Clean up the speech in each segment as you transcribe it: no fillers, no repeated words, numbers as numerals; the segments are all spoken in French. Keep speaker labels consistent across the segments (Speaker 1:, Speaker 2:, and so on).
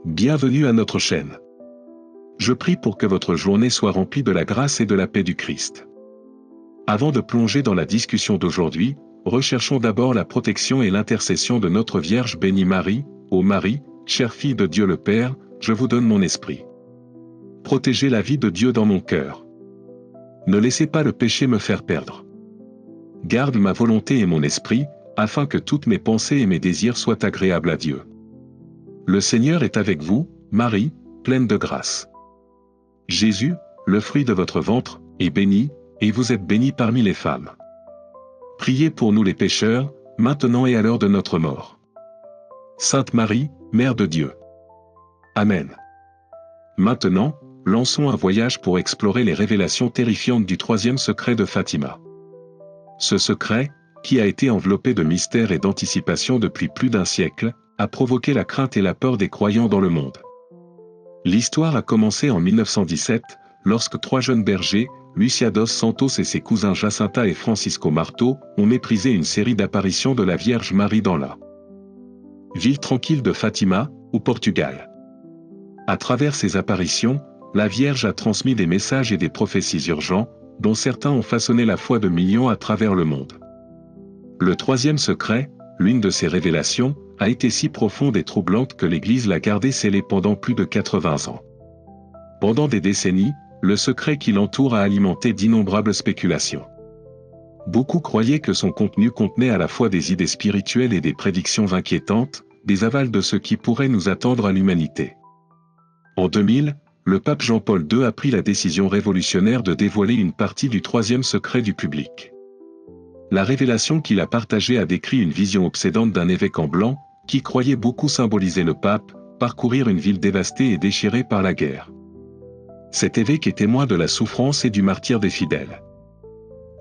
Speaker 1: Bienvenue à notre chaîne. Je prie pour que votre journée soit remplie de la grâce et de la paix du Christ. Avant de plonger dans la discussion d'aujourd'hui, recherchons d'abord la protection et l'intercession de notre Vierge bénie Marie. Ô Marie, chère fille de Dieu le Père, je vous donne mon esprit. Protégez la vie de Dieu dans mon cœur. Ne laissez pas le péché me faire perdre. Garde ma volonté et mon esprit, afin que toutes mes pensées et mes désirs soient agréables à Dieu. Le Seigneur est avec vous, Marie, pleine de grâce. Jésus, le fruit de votre ventre, est béni, et vous êtes bénie parmi les femmes. Priez pour nous les pécheurs, maintenant et à l'heure de notre mort. Sainte Marie, Mère de Dieu. Amen. Maintenant, lançons un voyage pour explorer les révélations terrifiantes du troisième secret de Fatima. Ce secret, qui a été enveloppé de mystère et d'anticipation depuis plus d'un siècle, a provoqué la crainte et la peur des croyants dans le monde. L'histoire a commencé en 1917, lorsque trois jeunes bergers, Lucia dos Santos et ses cousins Jacinta et Francisco Marto, ont méprisé une série d'apparitions de la Vierge Marie dans la ville tranquille de Fatima, au Portugal. À travers ces apparitions, la Vierge a transmis des messages et des prophéties urgents, dont certains ont façonné la foi de millions à travers le monde. Le troisième secret, l'une de ces révélations, a été si profonde et troublante que l'Église l'a gardée scellée pendant plus de 80 ans. Pendant des décennies, le secret qui l'entoure a alimenté d'innombrables spéculations. Beaucoup croyaient que son contenu contenait à la fois des idées spirituelles et des prédictions inquiétantes, des avals de ce qui pourrait nous attendre à l'humanité. En 2000, le pape Jean-Paul II a pris la décision révolutionnaire de dévoiler une partie du troisième secret du public. La révélation qu'il a partagée a décrit une vision obsédante d'un évêque en blanc, qui croyait beaucoup symboliser le pape, parcourir une ville dévastée et déchirée par la guerre. Cet évêque est témoin de la souffrance et du martyre des fidèles.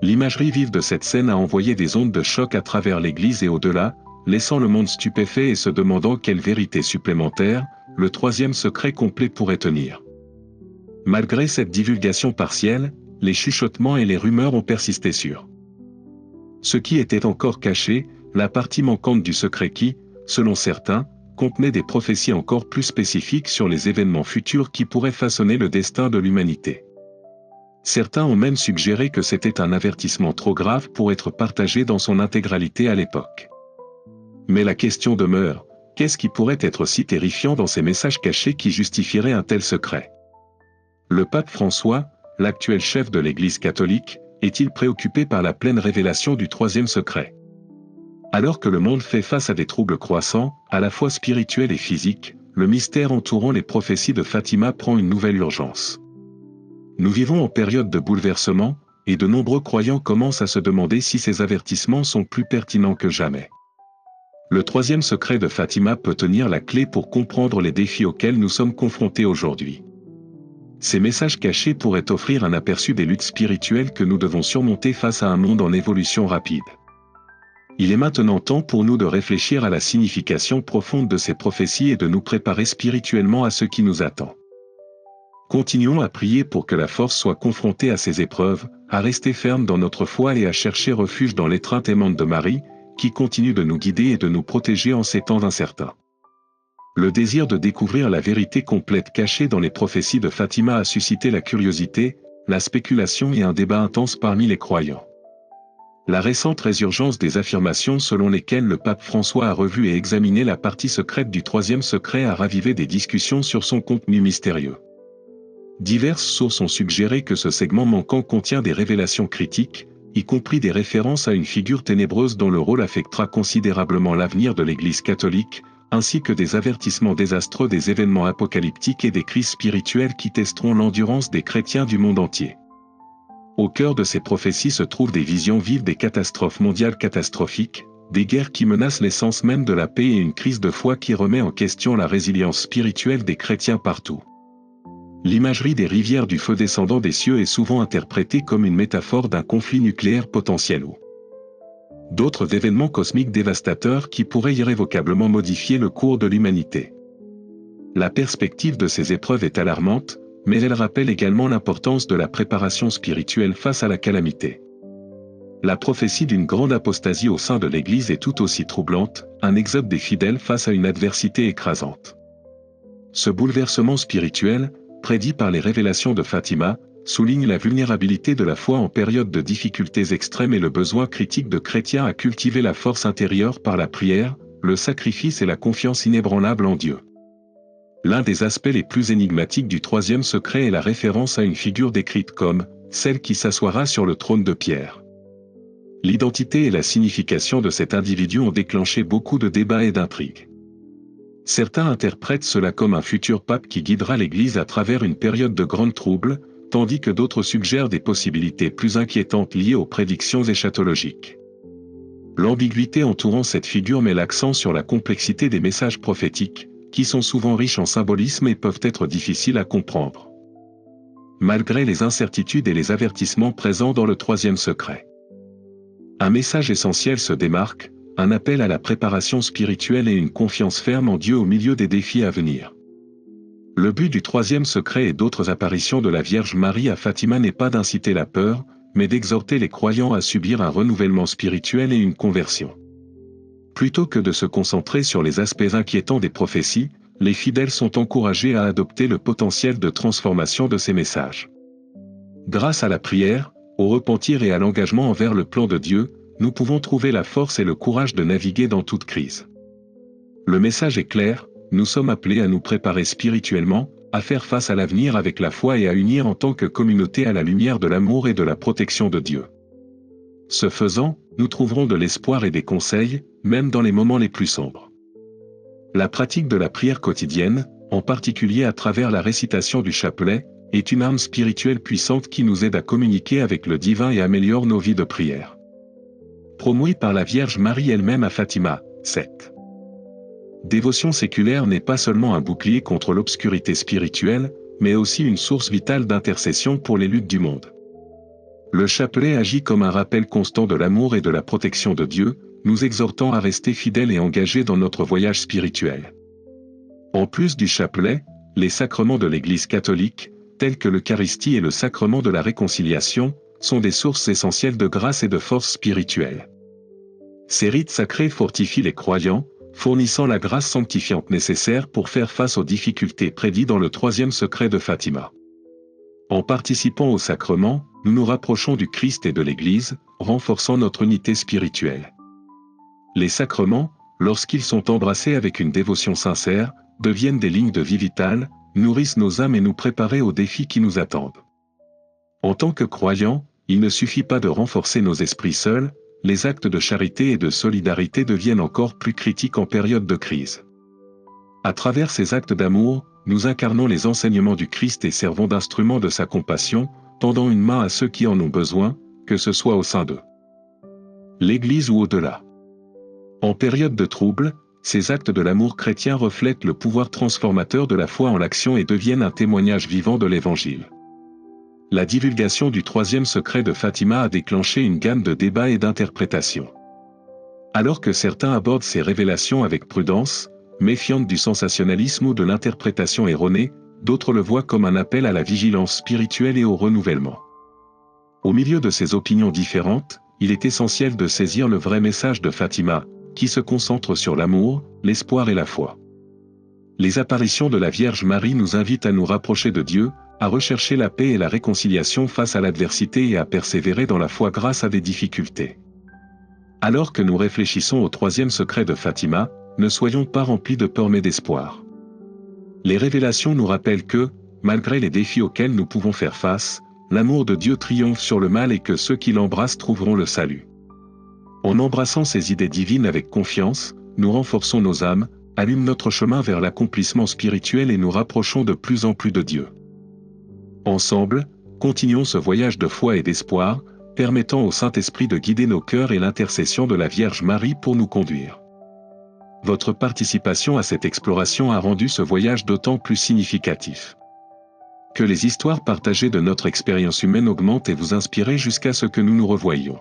Speaker 1: L'imagerie vive de cette scène a envoyé des ondes de choc à travers l'Église et au-delà, laissant le monde stupéfait et se demandant quelle vérité supplémentaire, le troisième secret complet pourrait tenir. Malgré cette divulgation partielle, les chuchotements et les rumeurs ont persisté sur ce qui était encore caché, la partie manquante du secret qui, selon certains, contenait des prophéties encore plus spécifiques sur les événements futurs qui pourraient façonner le destin de l'humanité. Certains ont même suggéré que c'était un avertissement trop grave pour être partagé dans son intégralité à l'époque. Mais la question demeure, qu'est-ce qui pourrait être si terrifiant dans ces messages cachés qui justifieraient un tel secret? Le pape François, l'actuel chef de l'Église catholique, est-il préoccupé par la pleine révélation du troisième secret? Alors que le monde fait face à des troubles croissants, à la fois spirituels et physiques, le mystère entourant les prophéties de Fatima prend une nouvelle urgence. Nous vivons en période de bouleversement, et de nombreux croyants commencent à se demander si ces avertissements sont plus pertinents que jamais. Le troisième secret de Fatima peut tenir la clé pour comprendre les défis auxquels nous sommes confrontés aujourd'hui. Ces messages cachés pourraient offrir un aperçu des luttes spirituelles que nous devons surmonter face à un monde en évolution rapide. Il est maintenant temps pour nous de réfléchir à la signification profonde de ces prophéties et de nous préparer spirituellement à ce qui nous attend. Continuons à prier pour que la force soit confrontée à ces épreuves, à rester ferme dans notre foi et à chercher refuge dans l'étreinte aimante de Marie, qui continue de nous guider et de nous protéger en ces temps incertains. Le désir de découvrir la vérité complète cachée dans les prophéties de Fatima a suscité la curiosité, la spéculation et un débat intense parmi les croyants. La récente résurgence des affirmations selon lesquelles le pape François a revu et examiné la partie secrète du troisième secret a ravivé des discussions sur son contenu mystérieux. Diverses sources ont suggéré que ce segment manquant contient des révélations critiques, y compris des références à une figure ténébreuse dont le rôle affectera considérablement l'avenir de l'Église catholique, ainsi que des avertissements désastreux des événements apocalyptiques et des crises spirituelles qui testeront l'endurance des chrétiens du monde entier. Au cœur de ces prophéties se trouvent des visions vives des catastrophes mondiales catastrophiques, des guerres qui menacent l'essence même de la paix et une crise de foi qui remet en question la résilience spirituelle des chrétiens partout. L'imagerie des rivières du feu descendant des cieux est souvent interprétée comme une métaphore d'un conflit nucléaire potentiel ou d'autres événements cosmiques dévastateurs qui pourraient irrévocablement modifier le cours de l'humanité. La perspective de ces épreuves est alarmante, mais elle rappelle également l'importance de la préparation spirituelle face à la calamité. La prophétie d'une grande apostasie au sein de l'Église est tout aussi troublante, un exode des fidèles face à une adversité écrasante. Ce bouleversement spirituel, prédit par les révélations de Fatima, souligne la vulnérabilité de la foi en période de difficultés extrêmes et le besoin critique de chrétiens à cultiver la force intérieure par la prière, le sacrifice et la confiance inébranlable en Dieu. L'un des aspects les plus énigmatiques du troisième secret est la référence à une figure décrite comme « celle qui s'assoira sur le trône de pierre ». L'identité et la signification de cet individu ont déclenché beaucoup de débats et d'intrigues. Certains interprètent cela comme un futur pape qui guidera l'Église à travers une période de grands troubles, tandis que d'autres suggèrent des possibilités plus inquiétantes liées aux prédictions eschatologiques. L'ambiguïté entourant cette figure met l'accent sur la complexité des messages prophétiques, qui sont souvent riches en symbolisme et peuvent être difficiles à comprendre. Malgré les incertitudes et les avertissements présents dans le troisième secret, un message essentiel se démarque, un appel à la préparation spirituelle et une confiance ferme en Dieu au milieu des défis à venir. Le but du troisième secret et d'autres apparitions de la Vierge Marie à Fatima n'est pas d'inciter la peur, mais d'exhorter les croyants à subir un renouvellement spirituel et une conversion. Plutôt que de se concentrer sur les aspects inquiétants des prophéties, les fidèles sont encouragés à adopter le potentiel de transformation de ces messages. Grâce à la prière, au repentir et à l'engagement envers le plan de Dieu, nous pouvons trouver la force et le courage de naviguer dans toute crise. Le message est clair, nous sommes appelés à nous préparer spirituellement, à faire face à l'avenir avec la foi et à unir en tant que communauté à la lumière de l'amour et de la protection de Dieu. Ce faisant, nous trouverons de l'espoir et des conseils, même dans les moments les plus sombres. La pratique de la prière quotidienne, en particulier à travers la récitation du chapelet, est une arme spirituelle puissante qui nous aide à communiquer avec le divin et améliore nos vies de prière. Promouée par la Vierge Marie elle-même à Fatima, 7. Dévotion séculaire n'est pas seulement un bouclier contre l'obscurité spirituelle, mais aussi une source vitale d'intercession pour les luttes du monde. Le chapelet agit comme un rappel constant de l'amour et de la protection de Dieu, nous exhortant à rester fidèles et engagés dans notre voyage spirituel. En plus du chapelet, les sacrements de l'Église catholique, tels que l'Eucharistie et le sacrement de la réconciliation, sont des sources essentielles de grâce et de force spirituelle. Ces rites sacrés fortifient les croyants, fournissant la grâce sanctifiante nécessaire pour faire face aux difficultés prédites dans le troisième secret de Fatima. En participant au sacrement, nous nous rapprochons du Christ et de l'Église, renforçant notre unité spirituelle. Les sacrements, lorsqu'ils sont embrassés avec une dévotion sincère, deviennent des lignes de vie vitale, nourrissent nos âmes et nous préparent aux défis qui nous attendent. En tant que croyants, il ne suffit pas de renforcer nos esprits seuls, les actes de charité et de solidarité deviennent encore plus critiques en période de crise. À travers ces actes d'amour, nous incarnons les enseignements du Christ et servons d'instruments de sa compassion, tendant une main à ceux qui en ont besoin, que ce soit au sein de l'Église ou au-delà. En période de trouble, ces actes de l'amour chrétien reflètent le pouvoir transformateur de la foi en l'action et deviennent un témoignage vivant de l'Évangile. La divulgation du troisième secret de Fatima a déclenché une gamme de débats et d'interprétations. Alors que certains abordent ces révélations avec prudence, méfiantes du sensationnalisme ou de l'interprétation erronée, d'autres le voient comme un appel à la vigilance spirituelle et au renouvellement. Au milieu de ces opinions différentes, il est essentiel de saisir le vrai message de Fatima, qui se concentre sur l'amour, l'espoir et la foi. Les apparitions de la Vierge Marie nous invitent à nous rapprocher de Dieu, à rechercher la paix et la réconciliation face à l'adversité et à persévérer dans la foi grâce à des difficultés. Alors que nous réfléchissons au troisième secret de Fatima, ne soyons pas remplis de peur mais d'espoir. Les révélations nous rappellent que, malgré les défis auxquels nous pouvons faire face, l'amour de Dieu triomphe sur le mal et que ceux qui l'embrassent trouveront le salut. En embrassant ces idées divines avec confiance, nous renforçons nos âmes, allumons notre chemin vers l'accomplissement spirituel et nous rapprochons de plus en plus de Dieu. Ensemble, continuons ce voyage de foi et d'espoir, permettant au Saint-Esprit de guider nos cœurs et l'intercession de la Vierge Marie pour nous conduire. Votre participation à cette exploration a rendu ce voyage d'autant plus significatif. Que les histoires partagées de notre expérience humaine augmentent et vous inspirent jusqu'à ce que nous nous revoyions.